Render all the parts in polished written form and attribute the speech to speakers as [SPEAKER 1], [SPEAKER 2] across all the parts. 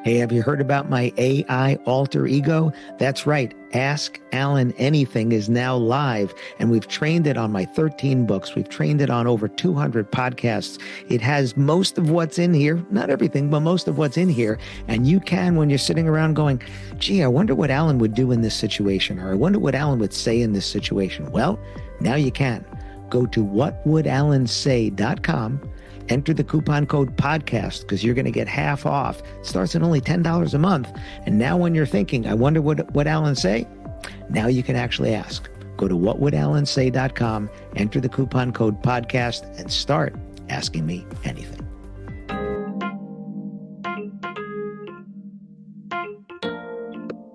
[SPEAKER 1] Hey, have you heard about my AI alter ego? That's right. Ask Alan Anything is now live, and we've trained it on my 13 books. We've trained it on over 200 podcasts. It has most of what's in here, not everything, but most of what's in here. And you can, when you're sitting around going, gee, I wonder what Alan would do in this situation, or I wonder what Alan would say in this situation. Well, now you can. Go to whatwouldallansay.com. Enter the coupon code podcast because you're going to get half off. It starts at only $10 a month. And now when you're thinking, I wonder what Alan say, now you can actually ask. Go to whatwouldallansay.com, enter the coupon code podcast, and start asking me anything.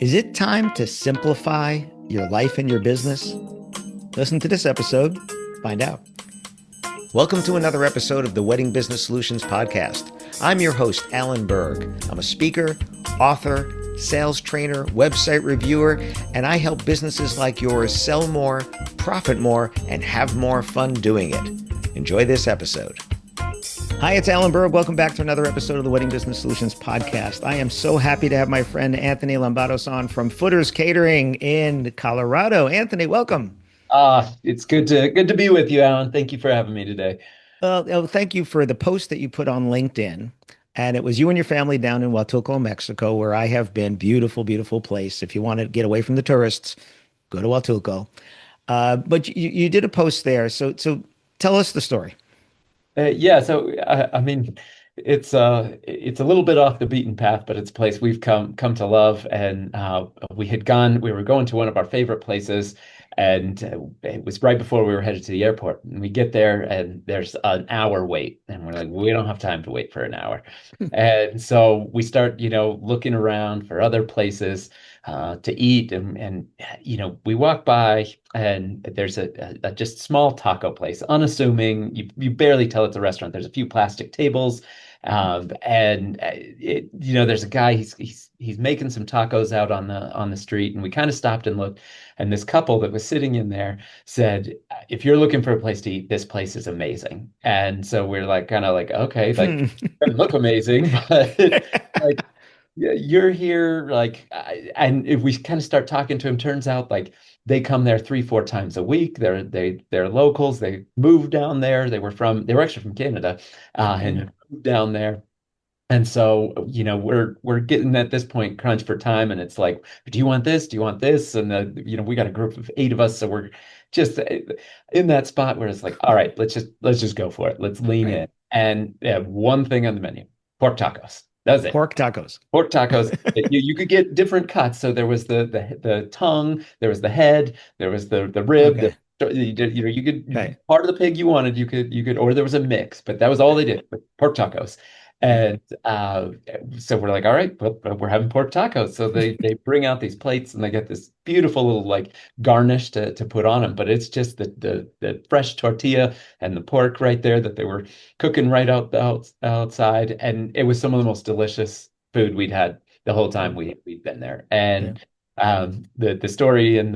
[SPEAKER 1] Is it time to simplify your life and your business? Listen to this episode, find out. Welcome to another episode of the Wedding Business Solutions Podcast. I'm your host, Alan Berg. I'm a speaker, author, sales trainer, website reviewer, and I help businesses like yours sell more, profit more, and have more fun doing it. Enjoy this episode. Hi, it's Alan Berg. Welcome back to another episode of the Wedding Business Solutions Podcast. I am so happy to have my friend Anthony Lambatos on from Footers Catering in Colorado. Anthony, welcome.
[SPEAKER 2] It's good to be with you, Alan. Thank you for having me today.
[SPEAKER 1] Well, thank you for the post that you put on LinkedIn. And it was you and your family down in Huatulco, Mexico, where I have been. Beautiful, beautiful place. If you want to get away from the tourists, go to Huatulco. But you did a post there. So tell us the story.
[SPEAKER 2] I mean, it's a little bit off the beaten path, but it's a place we've come to love. And we were going to one of our favorite places. And it was right before we were headed to the airport. And we get there and there's an hour wait. And we're like, we don't have time to wait for an hour. And so we start, looking around for other places to eat. And we walk by and there's a just small taco place, unassuming. You barely tell it's a restaurant. There's a few plastic tables. There's a guy, he's making some tacos out on the street, and we kind of stopped and looked, and this couple that was sitting in there said, if you're looking for a place to eat, this place is amazing. And so we're kind of like, okay, doesn't look amazing, but like, yeah, you're here, and if we kind of start talking to him, turns out they come there 3-4 times a week. They're locals. They moved down there. They were actually from Canada, and moved down there. And so, we're getting at this point crunched for time, and it's like, do you want this? Do you want this? And we got a group of 8 of us, so we're just in that spot where it's like, all right, let's just go for it. Let's lean in. And they have one thing on the menu: pork tacos. That's it.
[SPEAKER 1] Pork tacos.
[SPEAKER 2] Pork tacos. You could get different cuts. So there was the tongue, there was the head, there was the rib.
[SPEAKER 1] Okay.
[SPEAKER 2] You could
[SPEAKER 1] Right.
[SPEAKER 2] part of the pig you wanted. You could, or there was a mix, but that was all they did with pork tacos. And so we're like, all right, well, we're having pork tacos. So they bring out these plates and they get this beautiful little garnish to put on them. But it's just the fresh tortilla and the pork right there that they were cooking right outside. And it was some of the most delicious food we'd had the whole time we'd been there. And the story in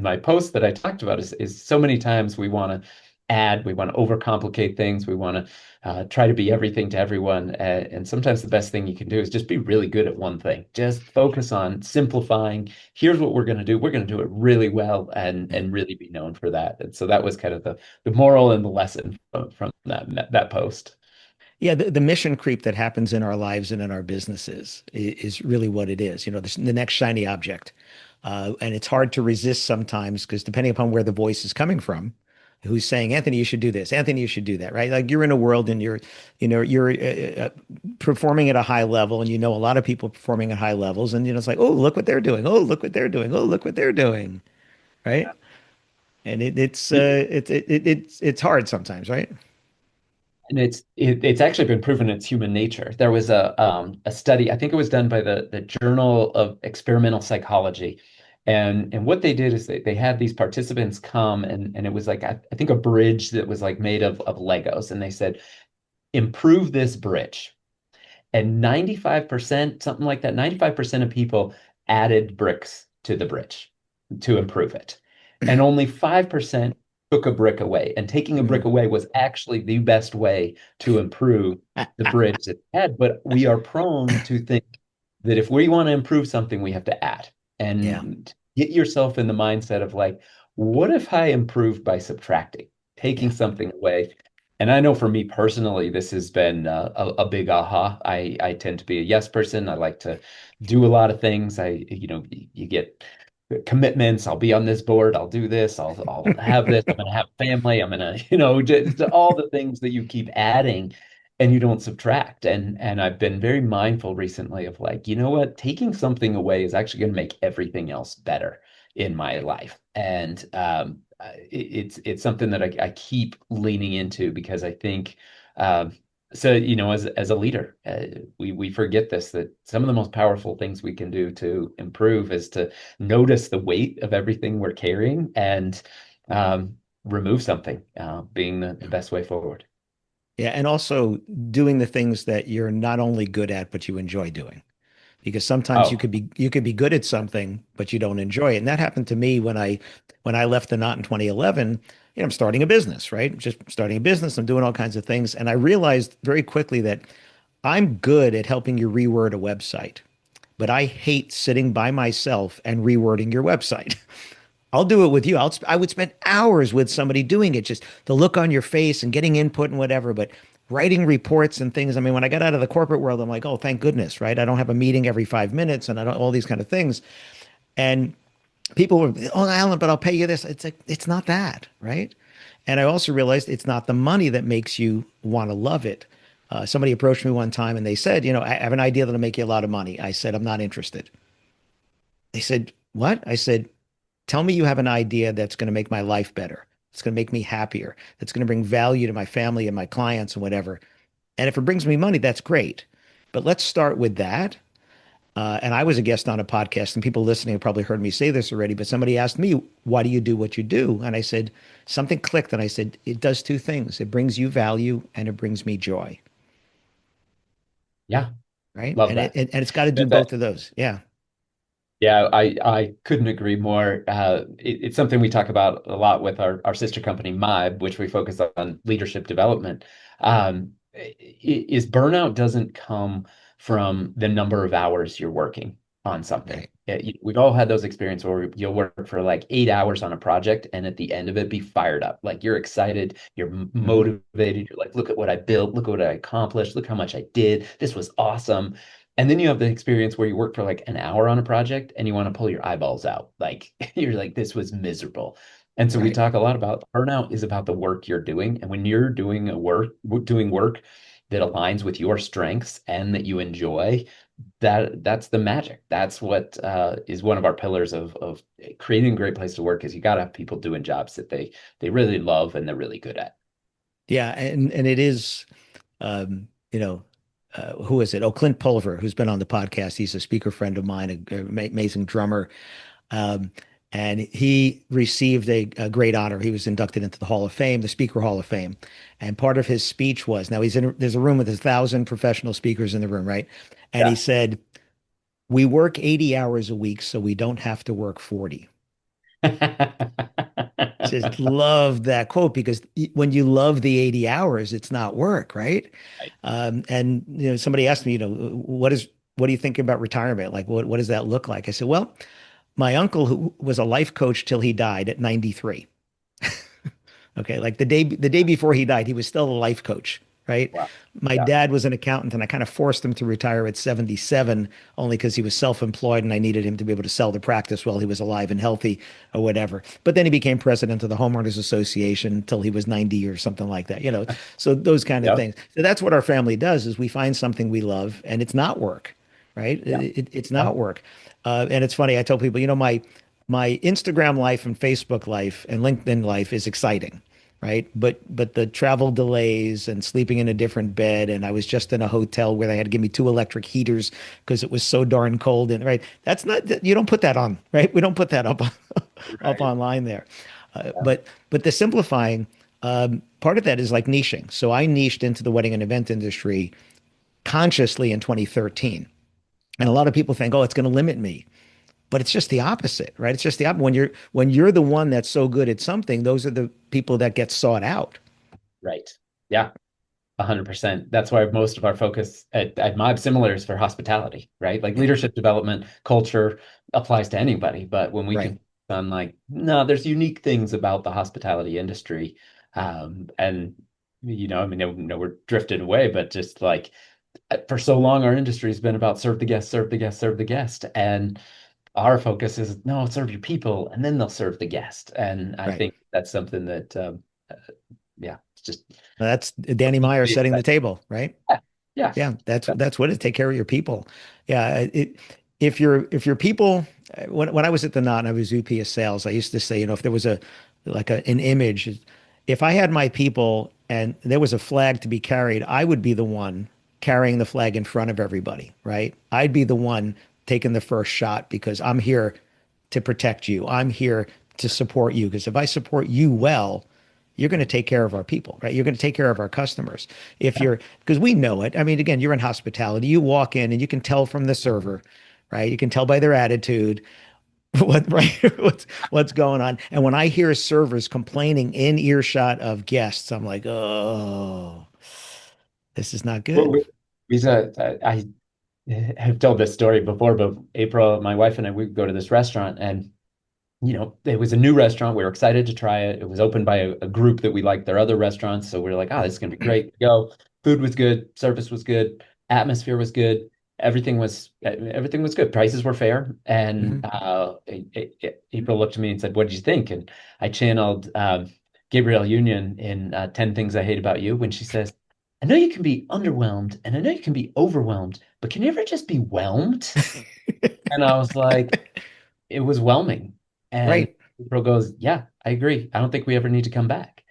[SPEAKER 2] my post that I talked about is so many times we want to overcomplicate things. We want to try to be everything to everyone. And sometimes the best thing you can do is just be really good at one thing. Just focus on simplifying. Here's what we're going to do. We're going to do it really well and really be known for that. And so that was kind of the moral and the lesson from that post.
[SPEAKER 1] Yeah, the mission creep that happens in our lives and in our businesses is really what it is. The next shiny object. And it's hard to resist sometimes because depending upon where the voice is coming from, who's saying, Anthony, you should do this. Anthony, you should do that, right? Like you're in a world and you're performing at a high level, and a lot of people performing at high levels, and it's like, oh, look what they're doing. Oh, look what they're doing. Oh, look what they're doing, right? And it's hard sometimes, right?
[SPEAKER 2] And it's actually been proven it's human nature. There was a study, I think it was done by the Journal of Experimental Psychology. And what they did is they had these participants come and it was I think a bridge that was made of Legos. And they said, improve this bridge. And 95%, something like that, 95% of people added bricks to the bridge to improve it. And only 5% took a brick away. And taking a brick
[SPEAKER 1] Mm.
[SPEAKER 2] away was actually the best way to improve the bridge that we had. But we are prone to think that if we want to improve something, we have to add
[SPEAKER 1] Yeah,
[SPEAKER 2] and get yourself in the mindset of like, what if I improved by subtracting, taking
[SPEAKER 1] yeah,
[SPEAKER 2] something away? And I know for me personally, this has been a big aha. I tend to be a yes person. I like to do a lot of things. You get commitments. I'll be on this board. I'll do this. I'll have this. I'm gonna have family. I'm gonna, just all the things that you keep adding and you don't subtract. And I've been very mindful recently of like, you know what? Taking something away is actually gonna make everything else better in my life. And it's something that I keep leaning into because I think so, as a leader, we forget this that some of the most powerful things we can do to improve is to notice the weight of everything we're carrying and remove something, being the best way forward.
[SPEAKER 1] yeah. And also doing the things that you're not only good at, but you enjoy doing. Because sometimes
[SPEAKER 2] Oh,
[SPEAKER 1] you could be good at something, but you don't enjoy it. And that happened to me when I left the knot in 2011. I'm starting a business, right? Just starting a business. I'm doing all kinds of things. And I realized very quickly that I'm good at helping you reword a website, but I hate sitting by myself and rewording your website. I'll do it with you. I would spend hours with somebody doing it, just the look on your face and getting input and whatever. But writing reports and things, I mean, when I got out of the corporate world, I'm like, oh, thank goodness, right? I don't have a meeting every 5 minutes and I don't all these kind of things. And people were, oh, Alan, but I'll pay you this. It's like, it's not that, right? And I also realized it's not the money that makes you want to love it. Somebody approached me one time and they said, I have an idea that'll make you a lot of money. I said, I'm not interested. They said, what? I said, tell me you have an idea that's going to make my life better. It's going to make me happier. That's going to bring value to my family and my clients and whatever. And if it brings me money, that's great. But let's start with that. And I was a guest on a podcast, and people listening have probably heard me say this already, but somebody asked me, why do you do what you do? And I said, something clicked. And I said, it does two things. It brings you value and it brings me joy.
[SPEAKER 2] yeah,
[SPEAKER 1] Right.
[SPEAKER 2] love
[SPEAKER 1] And
[SPEAKER 2] that.
[SPEAKER 1] it's got to do
[SPEAKER 2] That's it.
[SPEAKER 1] both of those. Yeah.
[SPEAKER 2] Yeah, I couldn't agree more. It's something we talk about a lot with our sister company, Mibe, which we focus on leadership development. Is burnout doesn't come from the number of hours you're working on something.
[SPEAKER 1] Right.
[SPEAKER 2] We've all had those experiences where you'll work for like 8 hours on a project and at the end of it be fired up. Like you're excited, you're
[SPEAKER 1] Hmm.
[SPEAKER 2] motivated, you're like, look at what I built, look at what I accomplished, look how much I did. This was awesome. And then you have the experience where you work for like an hour on a project and you want to pull your eyeballs out. Like you're like, this was miserable. And so we
[SPEAKER 1] Right.
[SPEAKER 2] talk a lot about burnout is about the work you're doing. And when you're doing work that aligns with your strengths and that you enjoy, that's the magic. That's what is one of our pillars of creating a great place to work is you got to have people doing jobs that they really love and they're really good at.
[SPEAKER 1] Yeah. And it is, um, you know, who is it? Oh, Clint Pulver, who's been on the podcast. He's a speaker friend of mine, amazing drummer. Um, and he received a great honor. He was inducted into the Hall of Fame, the Speaker Hall of Fame. And part of his speech was, now there's a room with 1,000 professional speakers in the room, right? And he
[SPEAKER 2] Yeah.
[SPEAKER 1] said, we work 80 hours a week, so we don't have to work 40. Just love that quote because when you love the 80 hours, it's not work, right?
[SPEAKER 2] Right.
[SPEAKER 1] And somebody asked me, what do you think about retirement? Like, what does that look like? I said, well, my uncle, who was a life coach till he died at 93. Okay, like the day before he died, he was still a life coach, right?
[SPEAKER 2] Wow.
[SPEAKER 1] My
[SPEAKER 2] Yeah.
[SPEAKER 1] dad was an accountant, and I kind of forced him to retire at 77, only because he was self-employed, and I needed him to be able to sell the practice while he was alive and healthy, or whatever. But then he became president of the homeowners association until he was 90 or something like that, So those kind of
[SPEAKER 2] Yep.
[SPEAKER 1] things. So that's what our family does: is we find something we love, and it's not work, right?
[SPEAKER 2] Yeah.
[SPEAKER 1] It's
[SPEAKER 2] Yeah.
[SPEAKER 1] not work. And it's funny. I tell people, my Instagram life and Facebook life and LinkedIn life is exciting, right? But the travel delays and sleeping in a different bed, and I was just in a hotel where they had to give me two electric heaters because it was so darn cold. And right, that's not you don't put that on, right? We don't put that up up
[SPEAKER 2] Right.
[SPEAKER 1] online there.
[SPEAKER 2] Yeah.
[SPEAKER 1] But the simplifying part of that is like niching. So I niched into the wedding and event industry consciously in 2013. And a lot of people think, oh, it's going to limit me. but it's just the opposite, right? It's just the opposite. When you're the one that's so good at something, those are the people that get sought out.
[SPEAKER 2] Right. Yeah. 100%. That's why most of our focus at Mob similar is for hospitality, right? Like
[SPEAKER 1] Yeah,
[SPEAKER 2] leadership development, culture applies to anybody. But when we
[SPEAKER 1] right.
[SPEAKER 2] can on like, no, there's unique things about the hospitality industry. And I mean, no, we're drifted away, but just like for so long, our industry has been about serve the guest, serve the guest, serve the guest. And our focus is no, serve your people, and then they'll serve the guest. And I
[SPEAKER 1] Right.
[SPEAKER 2] think that's something that, uh, yeah, it's just
[SPEAKER 1] That's Danny Meyer setting the table, right?
[SPEAKER 2] yeah, yeah.
[SPEAKER 1] Yeah, that's what it is. Take care of your people. Yeah, if your people when I was at the Knot and I was VP of sales, I used to say, if there was an image, if I had my people and there was a flag to be carried, I would be the one carrying the flag in front of everybody, right? I'd be the one taking the first shot because I'm here to protect you. I'm here to support you because if I support you well, you're going to take care of our people, right? You're going to take care of our customers. If
[SPEAKER 2] Yeah.
[SPEAKER 1] you're, because we know it. I mean, again, you're in hospitality. You walk in and you can tell from the server, right? You can tell by their attitude right? What's going on. And when I hear servers complaining in earshot of guests, I'm like, oh, this is not
[SPEAKER 2] Well,
[SPEAKER 1] good.
[SPEAKER 2] I have told this story before, but April, my wife and I, we go to this restaurant and it was a new restaurant. We were excited to try it. It was opened by a group that we liked their other restaurants. So we were like, oh, this is going to be great to go. Food was good. Service was good. Atmosphere was good. Everything was good. Prices were fair. And
[SPEAKER 1] Mhm.
[SPEAKER 2] April looked at me and said, what did you think? And I channeled Gabrielle Union in 10 Things I Hate About You when she says, I know you can be underwhelmed and I know you can be overwhelmed, but can you ever just be whelmed? And I was like, it was whelming. And
[SPEAKER 1] Right.
[SPEAKER 2] April goes, yeah, I agree. I don't think we ever need to come back.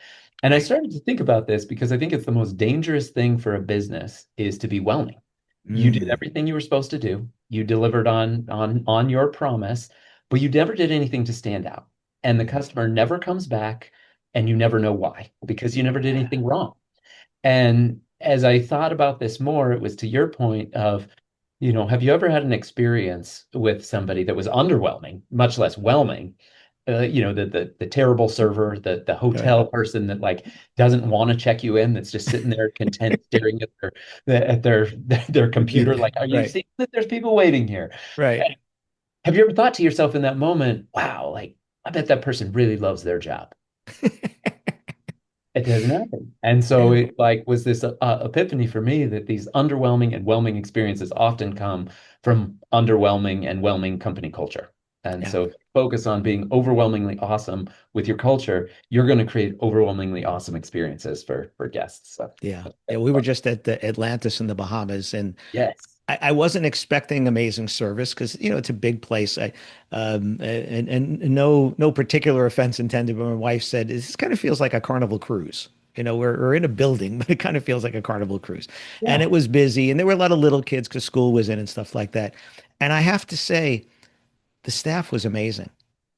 [SPEAKER 2] And I
[SPEAKER 1] Right.
[SPEAKER 2] started to think about this because I think it's the most dangerous thing for a business is to be whelming. You did
[SPEAKER 1] Mm,
[SPEAKER 2] everything you were supposed to do. You delivered on your promise, but you never did anything to stand out. And the customer never comes back and you never know why because you never did anything wrong. And as I thought about this more, it was to your point of, have you ever had an experience with somebody that was underwhelming, much less whelming? The terrible server, the
[SPEAKER 1] right.
[SPEAKER 2] hotel person that like doesn't want to check you in, that's just sitting there content staring at their computer, like, are you
[SPEAKER 1] Right.
[SPEAKER 2] seeing that there's people waiting here?
[SPEAKER 1] Right.
[SPEAKER 2] Have you ever thought to yourself in that moment, wow, like I bet that person really loves their job? It doesn't happen. And so
[SPEAKER 1] Yeah.
[SPEAKER 2] it like was this epiphany for me that these underwhelming and whelming experiences often come from underwhelming and whelming company culture. And
[SPEAKER 1] Yeah.
[SPEAKER 2] so if you focus on being overwhelmingly awesome with your culture, you're going to create overwhelmingly awesome experiences for guests. So
[SPEAKER 1] Yeah. Yeah.
[SPEAKER 2] that's
[SPEAKER 1] We were
[SPEAKER 2] fun.
[SPEAKER 1] just at the Atlantis in the Bahamas, and
[SPEAKER 2] Yes.
[SPEAKER 1] I wasn't expecting amazing service because it's a big place. And no particular offense intended, but my wife said this kind of feels like a carnival cruise. We're in a building, but it kind of feels like a carnival cruise. And
[SPEAKER 2] Yeah.
[SPEAKER 1] it was busy, and there were a lot of little kids because school was in and stuff like that. And I have to say, the staff was amazing.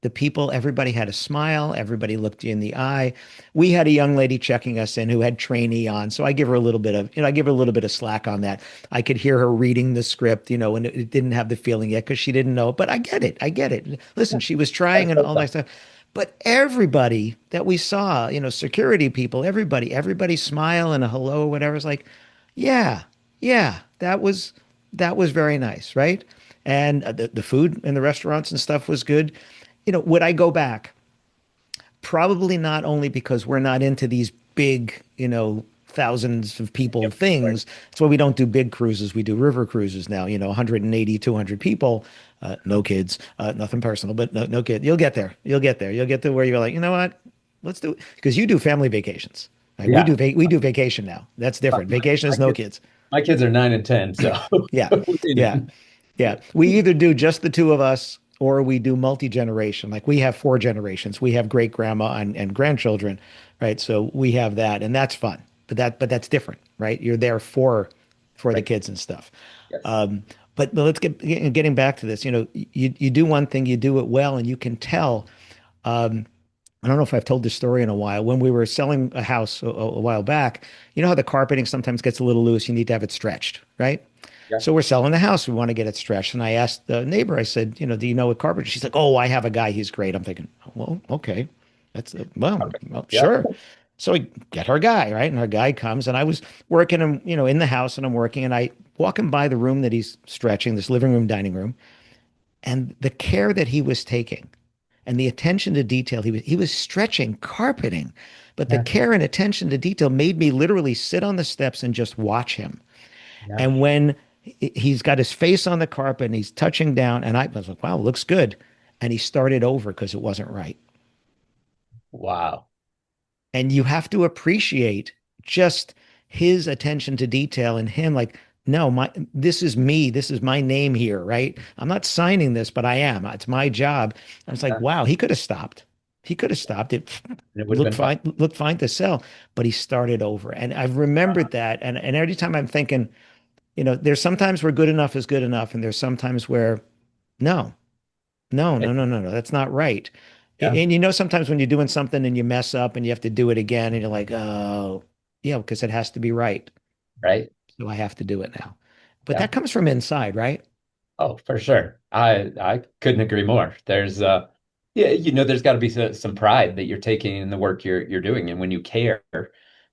[SPEAKER 1] The people, everybody had a smile. Everybody looked you in the eye. We had a young lady checking us in who had trainee on, so I give her a little bit of, I give her a little bit of slack on that. I could hear her reading the script, and it didn't have the feeling yet because she didn't know. But I get it. I get it. Listen,
[SPEAKER 2] Yeah.
[SPEAKER 1] she was trying
[SPEAKER 2] That's
[SPEAKER 1] and
[SPEAKER 2] so
[SPEAKER 1] all
[SPEAKER 2] fun.
[SPEAKER 1] that stuff. But everybody that we saw, security people, everybody smile and a hello, whatever. It's like, yeah, yeah, that was very nice, right? And the food in the restaurants and stuff was good. Would I go back? Probably not, only because we're not into these big, thousands of people
[SPEAKER 2] Yep. Right.
[SPEAKER 1] things. That's why we don't do big cruises. We do river cruises now, 180, 200 people, no kids, nothing personal, but no kid. You'll get there. You'll get there. You'll get to where you're like, you know what? Let's do it. Because you do family vacations. Right? We
[SPEAKER 2] Yeah.
[SPEAKER 1] do we do vacation now. That's
[SPEAKER 2] My,
[SPEAKER 1] different. Vacation
[SPEAKER 2] my
[SPEAKER 1] is no
[SPEAKER 2] kids,
[SPEAKER 1] kids.
[SPEAKER 2] my kids are 9 and 10, so
[SPEAKER 1] Yeah.
[SPEAKER 2] we
[SPEAKER 1] Yeah.
[SPEAKER 2] know.
[SPEAKER 1] Yeah. We either do just the two of us or we do multi-generation. Like we have four generations. We have great grandma and grandchildren, right? So we have that and that's fun. But that's different, right? You're there for the
[SPEAKER 2] Right.
[SPEAKER 1] kids and stuff.
[SPEAKER 2] Yes.
[SPEAKER 1] But let's getting back to this. You do one thing, you do it well, and you can tell. I don't know if I've told this story in a while. When we were selling a house a while back, you know how the carpeting sometimes gets a little loose. You need to have it stretched, right?
[SPEAKER 2] Yeah.
[SPEAKER 1] So we're selling the house. We want to get it stretched. And I asked the neighbor, I said, do you know a carpenter? She's like, oh, I have a guy. He's great. I'm thinking, well, okay. Well,
[SPEAKER 2] Yeah.
[SPEAKER 1] sure. So we get her guy, right? And our guy comes, and I was working, in the house, and I'm working, and I walk him by the room that he's stretching, this living room, dining room, and the care that he was taking and the attention to detail, he was stretching carpeting, but the
[SPEAKER 2] Yeah.
[SPEAKER 1] care and attention to detail made me literally sit on the steps and just watch him.
[SPEAKER 2] Yeah.
[SPEAKER 1] And when he's got his face on the carpet and he's touching down, and I was like, wow, looks good. And he started over because it wasn't right.
[SPEAKER 2] Wow.
[SPEAKER 1] And you have to appreciate just his attention to detail and him like, no, this is me. This is my name here, right? I'm not signing this, but I am. It's my job. I was like,
[SPEAKER 2] Yeah.
[SPEAKER 1] wow, he could have stopped. He could have stopped. It
[SPEAKER 2] And it would have
[SPEAKER 1] looked
[SPEAKER 2] been fun.
[SPEAKER 1] fine, looked fine to sell, but he started over. And I've remembered that. And every time I'm thinking, there's sometimes where good enough is good enough, and there's sometimes where no, no,
[SPEAKER 2] Right.
[SPEAKER 1] no, no, no, no, that's not right.
[SPEAKER 2] Yeah.
[SPEAKER 1] And sometimes when you're doing something and you mess up and you have to do it again, and you're like, oh, yeah, because it has to be right.
[SPEAKER 2] Right.
[SPEAKER 1] So I have to do it now. But
[SPEAKER 2] Yeah.
[SPEAKER 1] that comes from inside, right?
[SPEAKER 2] Oh, for sure. I couldn't agree more. There's yeah, there's got to be some pride that you're taking in the work you're doing, and when you care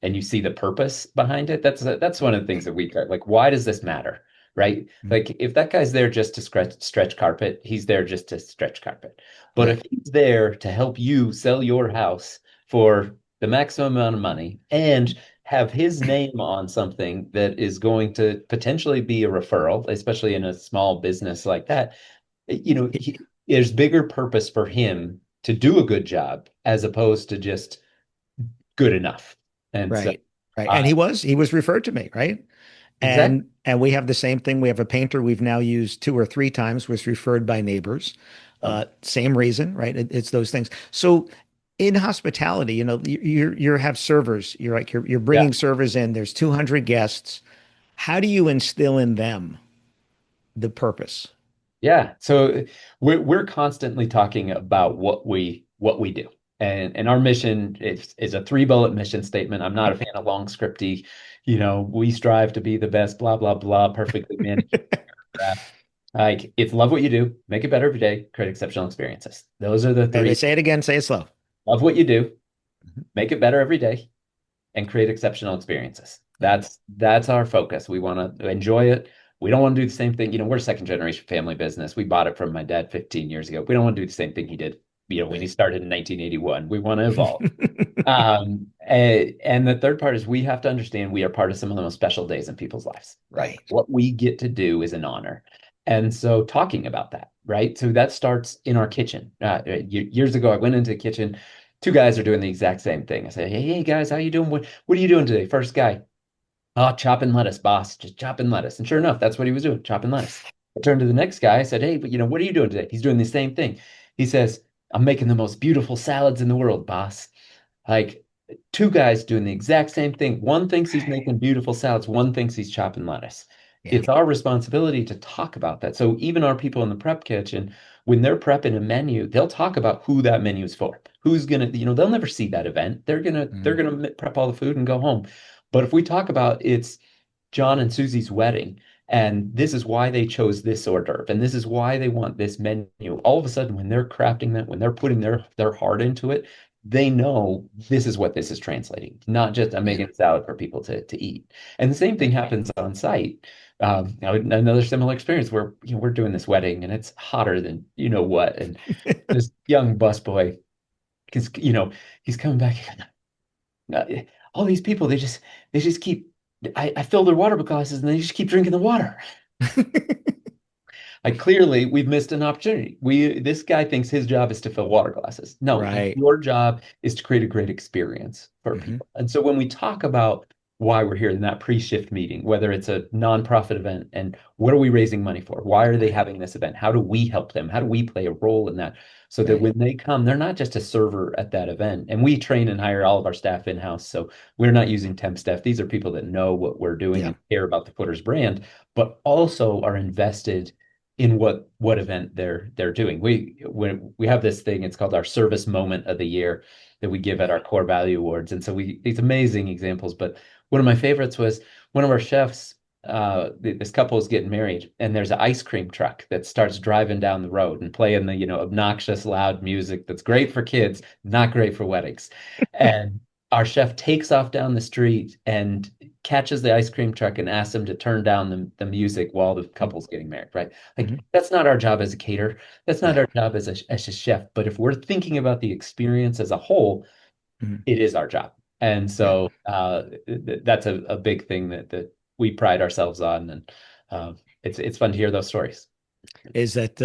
[SPEAKER 2] and you see the purpose behind it, that's one of the things that we care. Like, why does this matter? Right?
[SPEAKER 1] Mm.
[SPEAKER 2] Like, if that guy's there just to stretch carpet, he's there just to stretch carpet. But
[SPEAKER 1] Yeah,
[SPEAKER 2] if he's there to help you sell your house for the maximum amount of money and have his name on something that is going to potentially be a referral, especially in a small business like that, there's bigger purpose for him to do a good job as opposed to just good enough. And so,
[SPEAKER 1] right, right.
[SPEAKER 2] uh,
[SPEAKER 1] And he was referred to me, right?
[SPEAKER 2] exactly.
[SPEAKER 1] And we have the same thing. We have a painter we've now used 2 or 3 times, was referred by neighbors.
[SPEAKER 2] Oh,
[SPEAKER 1] Same reason, right? It's those things. So in hospitality, you have servers. You're
[SPEAKER 2] yeah.
[SPEAKER 1] bringing servers in. There's 200 guests. How do you instill in them the purpose?
[SPEAKER 2] Yeah. So we're constantly talking about what we do. And our mission is a 3 bullet mission statement. I'm not a fan of long scripty, we strive to be the best, blah, blah, blah, perfectly managed crap. Like, it's love what you do, make it better every day, create exceptional experiences. Those are the
[SPEAKER 1] Okay,
[SPEAKER 2] three.
[SPEAKER 1] say it again. Say it slow.
[SPEAKER 2] Love what you do, make it better every day, and create exceptional experiences.
[SPEAKER 1] Yeah.
[SPEAKER 2] That's our focus. We want to enjoy it. We don't want to do the same thing. We're a second generation family business. We bought it from my dad 15 years ago. We don't want to do the same thing he did, when he
[SPEAKER 1] Right.
[SPEAKER 2] started in 1981. We want to evolve. And the third part is we have to understand we are part of some of the most special days in people's lives. Like,
[SPEAKER 1] Right.
[SPEAKER 2] what we get to do is an honor. And so talking about that, right? So that starts in our kitchen. Years ago, I went into the kitchen. 2 guys are doing the exact same thing. I said, hey guys, how you doing? What are you doing today? First guy, oh, chopping lettuce, boss, just chopping lettuce. And sure enough, that's what he was doing, chopping lettuce. I turned to the next guy. I said, hey, but what are you doing today? He's doing the same thing. He says, I'm making the most beautiful salads in the world, boss. Like, 2 guys doing the exact same thing. One thinks he's making beautiful salads, one thinks he's chopping lettuce.
[SPEAKER 1] Yeah.
[SPEAKER 2] It's our responsibility to talk about that. So even our people in the prep kitchen, when they're prepping a menu, they'll talk about who that menu is for. Who's gonna, they'll never see that event. They're
[SPEAKER 1] Mm.
[SPEAKER 2] gonna prep all the food and go home. But if we talk about it's John and Susie's wedding, and this is why they chose this hors d'oeuvre, and this is why they want this menu, all of a sudden, when they're crafting that, when they're putting their heart into it, they know this is what this is translating, not just I'm
[SPEAKER 1] Yeah.
[SPEAKER 2] making a salad for people to eat. And the same thing
[SPEAKER 1] Right.
[SPEAKER 2] happens on site. Another similar experience where we're doing this wedding and it's hotter than what, and this young busboy, because he's coming back. Uh, all these people, they just keep. I fill their water glasses and they just keep drinking the water. Like, clearly we've missed an opportunity. This guy thinks his job is to fill water glasses. No,
[SPEAKER 1] Right.
[SPEAKER 2] your job is to create a great experience for
[SPEAKER 1] Hmm.
[SPEAKER 2] people. And so when we talk about why we're here in that pre-shift meeting, whether it's a nonprofit event and what are we raising money for? Why are they
[SPEAKER 1] Right.
[SPEAKER 2] having this event? How do we help them? How do we play a role in that? So that
[SPEAKER 1] Right.
[SPEAKER 2] when they come, they're not just a server at that event. And we train and hire all of our staff in-house. So we're not using temp staff. These are people that know what we're doing
[SPEAKER 1] Yeah.
[SPEAKER 2] and care about the Footers brand, but also are invested in what event they're doing. We have this thing, it's called our service moment of the year that we give at our core value awards. And so these amazing examples, but one of my favorites was one of our chefs. this couple is getting married, and there's an ice cream truck that starts driving down the road and playing the, obnoxious, loud music that's great for kids, not great for weddings. And our chef takes off down the street and catches the ice cream truck and asks him to turn down the music while the couple's getting married, right? Like,
[SPEAKER 1] Mhm.
[SPEAKER 2] that's not our job as a caterer. That's not
[SPEAKER 1] Yeah.
[SPEAKER 2] our job as a chef. But if we're thinking about the experience as a whole,
[SPEAKER 1] Mhm.
[SPEAKER 2] it is our job. And
[SPEAKER 1] Yeah.
[SPEAKER 2] so that's a big thing that we pride ourselves on. And it's fun to hear those stories.
[SPEAKER 1] Is that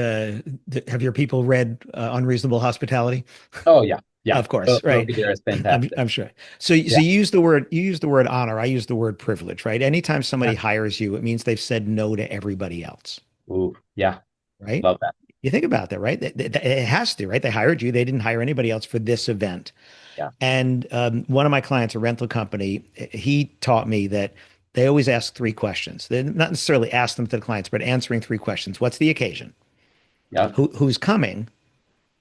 [SPEAKER 1] have your people read Unreasonable Hospitality?
[SPEAKER 2] Oh yeah, yeah.
[SPEAKER 1] Of course, right.
[SPEAKER 2] Bogey there is fantastic.
[SPEAKER 1] I'm sure. So
[SPEAKER 2] Yeah.
[SPEAKER 1] you use the word honor. I use the word privilege, right? Anytime somebody
[SPEAKER 2] Yeah.
[SPEAKER 1] hires you, it means they've said no to everybody else,
[SPEAKER 2] Ooh, yeah.
[SPEAKER 1] right?
[SPEAKER 2] Love that.
[SPEAKER 1] You think about that, right? It has to, right? They hired you. They didn't hire anybody else for this event.
[SPEAKER 2] Yeah.
[SPEAKER 1] And one of my clients, a rental company, he taught me that they always ask three questions. They not necessarily ask them to the clients, but answering three questions. What's the occasion?
[SPEAKER 2] Yep.
[SPEAKER 1] Who's coming?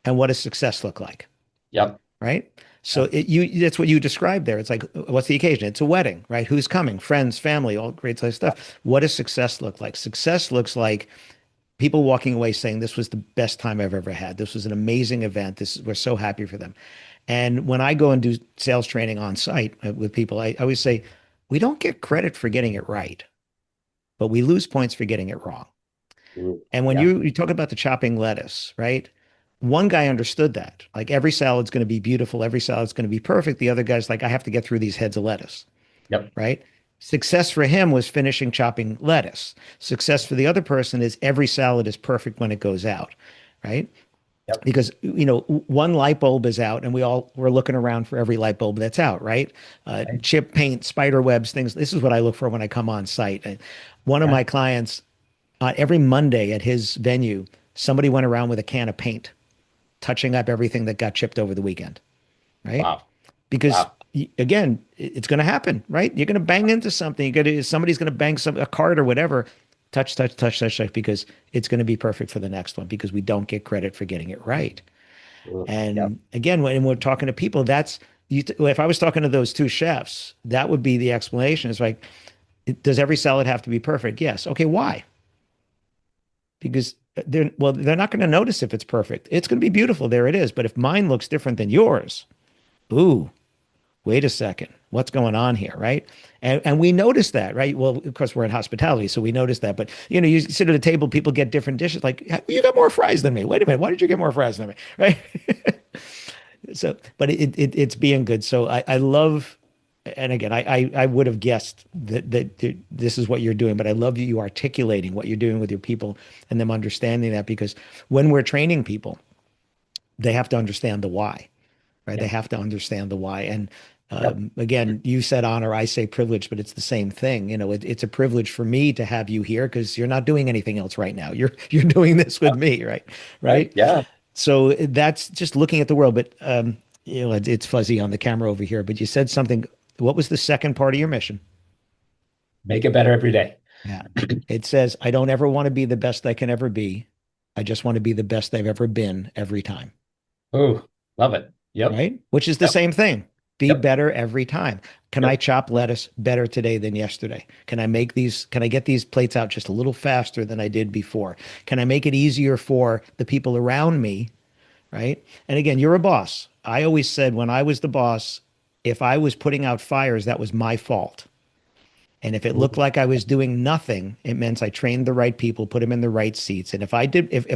[SPEAKER 1] And what does success look like?
[SPEAKER 2] Yep.
[SPEAKER 1] Right? So
[SPEAKER 2] Yep.
[SPEAKER 1] that's what you described there. It's like, what's the occasion? It's a wedding, right? Who's coming? Friends, family, all great
[SPEAKER 2] Yep.
[SPEAKER 1] stuff. What does success look like? Success looks like people walking away saying, this was the best time I've ever had. This was an amazing event. We're so happy for them. And when I go and do sales training on site with people, I always say, we don't get credit for getting it right, but we lose points for getting it wrong.
[SPEAKER 2] Ooh,
[SPEAKER 1] And when
[SPEAKER 2] yeah.
[SPEAKER 1] you talk about the chopping lettuce, right? One guy understood that. Like every salad's going to be beautiful, every salad's going to be perfect. The other guy's like, I have to get through these heads of lettuce,
[SPEAKER 2] Yep.
[SPEAKER 1] right? Success for him was finishing chopping lettuce. Success for the other person is every salad is perfect when it goes out, right?
[SPEAKER 2] Yep.
[SPEAKER 1] Because one light bulb is out and we're looking around for every light bulb that's out, right?
[SPEAKER 2] Right.
[SPEAKER 1] Chip paint, spider webs, things. This is what I look for when I come on site. One of
[SPEAKER 2] Yeah.
[SPEAKER 1] my clients, every Monday at his venue, somebody went around with a can of paint, touching up everything that got chipped over the weekend, right?
[SPEAKER 2] Wow.
[SPEAKER 1] Because
[SPEAKER 2] Wow.
[SPEAKER 1] again, it's going to happen, right? You're going to bang into something. Somebody's going to bang a card or whatever. Touch, touch, touch, touch, touch, because it's going to be perfect for the next one because we don't get credit for getting it right.
[SPEAKER 2] Ooh, yep.
[SPEAKER 1] And again, when we're talking to people, if I was talking to those two chefs, that would be the explanation. It's like, does every salad have to be perfect? Yes. Okay, why? Because they're not going to notice if it's perfect. It's going to be beautiful. There it is. But if mine looks different than yours, ooh, wait a second, what's going on here, right? And we notice that, right? Well, of course, we're in hospitality, so we notice that. But you sit at a table, people get different dishes. Like, you got more fries than me. Wait a minute, why did you get more fries than me, right? So, but it's being good. So I love, and again, I would have guessed that this is what you're doing, but I love you articulating what you're doing with your people and them understanding that because when we're training people, they have to understand the why, right? They
[SPEAKER 2] Yep.
[SPEAKER 1] have to understand the why. And
[SPEAKER 2] Yep.
[SPEAKER 1] again, you said honor, I say privilege, but it's the same thing. It's a privilege for me to have you here because you're not doing anything else right now. You're doing this with
[SPEAKER 2] Yep.
[SPEAKER 1] me, right?
[SPEAKER 2] Right.
[SPEAKER 1] Right.
[SPEAKER 2] Yeah.
[SPEAKER 1] So that's just looking at the world. But it's fuzzy on the camera over here. But you said something. What was the second part of your mission?
[SPEAKER 2] Make it better every day.
[SPEAKER 1] Yeah. It says, I don't ever want to be the best I can ever be. I just want to be the best I've ever been every time.
[SPEAKER 2] Ooh, love it. Yep.
[SPEAKER 1] Right? Which is the
[SPEAKER 2] Yep.
[SPEAKER 1] same thing. Be
[SPEAKER 2] Yep.
[SPEAKER 1] better every time. Can I
[SPEAKER 2] Yep.
[SPEAKER 1] chop lettuce better today than yesterday? Can I get these plates out just a little faster than I did before? Can I make it easier for the people around me? Right? And again, you're a boss. I always said when I was the boss, if I was putting out fires, that was my fault. And if it looked
[SPEAKER 2] Ooh,
[SPEAKER 1] like I was doing nothing, it meant I trained the right people, put them in the right seats. And if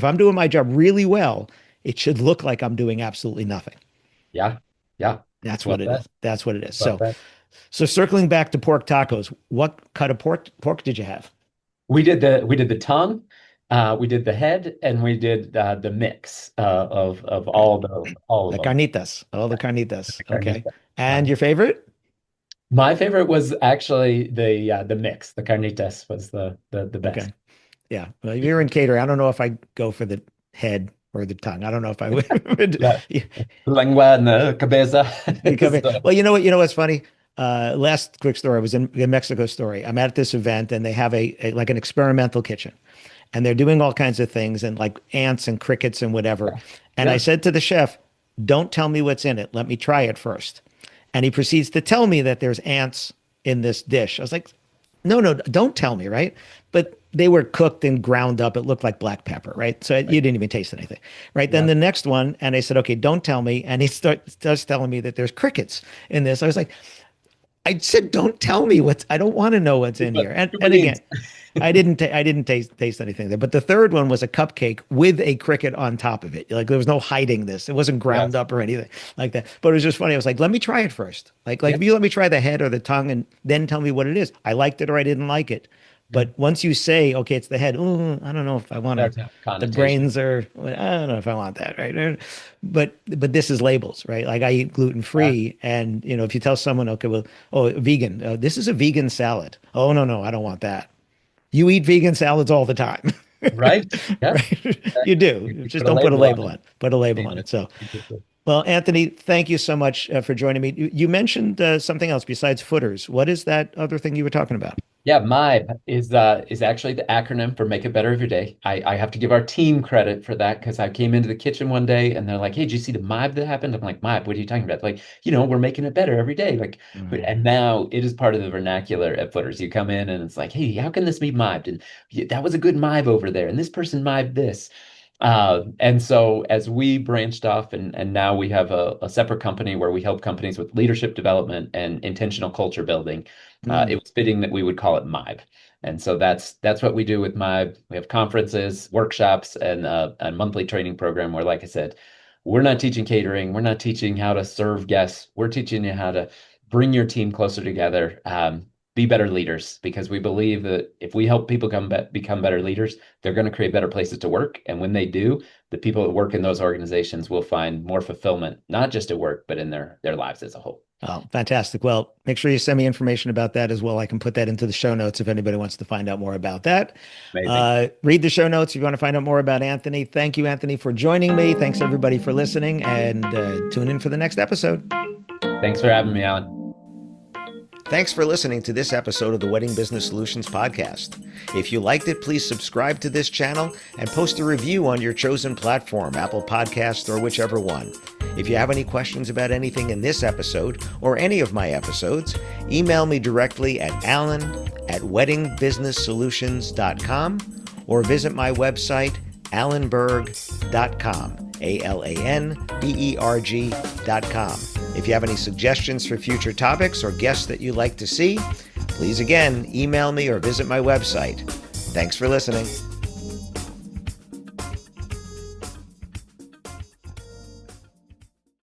[SPEAKER 1] I'm doing my job really well, it should look like I'm doing absolutely nothing.
[SPEAKER 2] yeah. Yeah.
[SPEAKER 1] That's
[SPEAKER 2] Love
[SPEAKER 1] what it
[SPEAKER 2] that.
[SPEAKER 1] is. That's what it is.
[SPEAKER 2] Love
[SPEAKER 1] So,
[SPEAKER 2] that.
[SPEAKER 1] so circling back to pork tacos, what cut of pork did you have?
[SPEAKER 2] We did the tongue, we did the head, and we did the mix of
[SPEAKER 1] Okay.
[SPEAKER 2] all of
[SPEAKER 1] The
[SPEAKER 2] them.
[SPEAKER 1] carnitas. Oh, the carnitas.
[SPEAKER 2] The
[SPEAKER 1] Okay.
[SPEAKER 2] carnita.
[SPEAKER 1] And
[SPEAKER 2] Um,
[SPEAKER 1] your favorite?
[SPEAKER 2] my favorite was actually the mix. The carnitas was the best.
[SPEAKER 1] Okay. Yeah. Well, if you're in catering, I don't know if I go for the head or the tongue. I don't know if I would.
[SPEAKER 2] La, lengua and the cabeza
[SPEAKER 1] You come
[SPEAKER 2] is
[SPEAKER 1] in. Well, you know what? You know what's funny? Last quick story. I was in Mexico story. I'm at this event and they have like an experimental kitchen and they're doing all kinds of things and like ants and crickets and whatever.
[SPEAKER 2] yeah.
[SPEAKER 1] And I
[SPEAKER 2] Yeah.
[SPEAKER 1] said to the chef, don't tell me what's in it. Let me try it first. And he proceeds to tell me that there's ants in this dish. I was like, no, no, don't tell me, right? But they were cooked and ground up. It looked like black pepper, right? So
[SPEAKER 2] Right.
[SPEAKER 1] you didn't even taste anything, right? Then
[SPEAKER 2] Yeah.
[SPEAKER 1] the next one, and I said, okay, don't tell me. And he starts telling me that there's crickets in this. I was like, I said, don't tell me I don't want to know what's in here.
[SPEAKER 2] Too
[SPEAKER 1] And
[SPEAKER 2] many
[SPEAKER 1] again,
[SPEAKER 2] ants.
[SPEAKER 1] I didn't taste anything there. But the third one was a cupcake with a cricket on top of it. Like there was no hiding this. It wasn't ground
[SPEAKER 2] Yes.
[SPEAKER 1] up or anything like that. But it was just funny. I was like, let me try it first. Like
[SPEAKER 2] Yeah.
[SPEAKER 1] if you let me try the head or the tongue and then tell me what it is. I liked it or I didn't like it.
[SPEAKER 2] Yeah.
[SPEAKER 1] But once you say, okay, it's the head, ooh, I don't know if I want to,
[SPEAKER 2] That's a
[SPEAKER 1] the
[SPEAKER 2] connotation.
[SPEAKER 1] brains are, I don't know if I want that, right? But this is labels, right? Like I eat gluten
[SPEAKER 2] Yeah.
[SPEAKER 1] free, and if you tell someone, okay, well, oh, vegan, this is a vegan salad. Oh no, no, I don't want that. You eat vegan salads all the time,
[SPEAKER 2] Right. Yeah.
[SPEAKER 1] right? You
[SPEAKER 2] Exactly.
[SPEAKER 1] do.
[SPEAKER 2] You
[SPEAKER 1] Just
[SPEAKER 2] put a
[SPEAKER 1] don't put a
[SPEAKER 2] label on
[SPEAKER 1] label
[SPEAKER 2] it.
[SPEAKER 1] on. Put a label on
[SPEAKER 2] Amen.
[SPEAKER 1] it. So,
[SPEAKER 2] Exactly.
[SPEAKER 1] well, Anthony, thank you so much for joining me. You mentioned something else besides footers. What is that other thing you were talking about?
[SPEAKER 2] Yeah, MIBE is actually the acronym for Make It Better Every Day. I have to give our team credit for that because I came into the kitchen one day and they're like, "Hey, did you see the MIBE that happened?" I'm like, "MIBE, what are you talking about?" Like, we're making it better every day. Like, and now it is part of the vernacular at Footers. You come in and it's like, "Hey, how can this be MIBed?" And "Yeah, that was a good MIBE over there, and this person MIBed this." And so as we branched off and now we have a separate company where we help companies with leadership development and intentional culture building, it
[SPEAKER 1] Mm.
[SPEAKER 2] was fitting that we would call it MIBE. And so that's what we do with MIBE. We have conferences, workshops, and a monthly training program where, like I said, we're not teaching catering. We're not teaching how to serve guests. We're teaching you how to bring your team closer together, be better leaders, because we believe that if we help people become better leaders, they're going to create better places to work. And when they do, the people that work in those organizations will find more fulfillment, not just at work, but in their lives as a whole.
[SPEAKER 1] Oh, fantastic. Well, make sure you send me information about that as well. I can put that into the show notes if anybody wants to find out more about that.
[SPEAKER 2] Amazing.
[SPEAKER 1] Read the show notes if you want to find out more about Anthony. Thank you, Anthony, for joining me. Thanks, everybody, for listening, and tune in for the next episode.
[SPEAKER 2] Thanks for having me, Alan.
[SPEAKER 1] Thanks for listening to this episode of the Wedding Business Solutions podcast. If you liked it, please subscribe to this channel and post a review on your chosen platform, Apple Podcasts or whichever one. If you have any questions about anything in this episode or any of my episodes, email me directly at alan@weddingbusinesssolutions.com or visit my website, alanberg.com, alanberg.com. If you have any suggestions for future topics or guests that you'd like to see, please again email me or visit my website. Thanks for listening.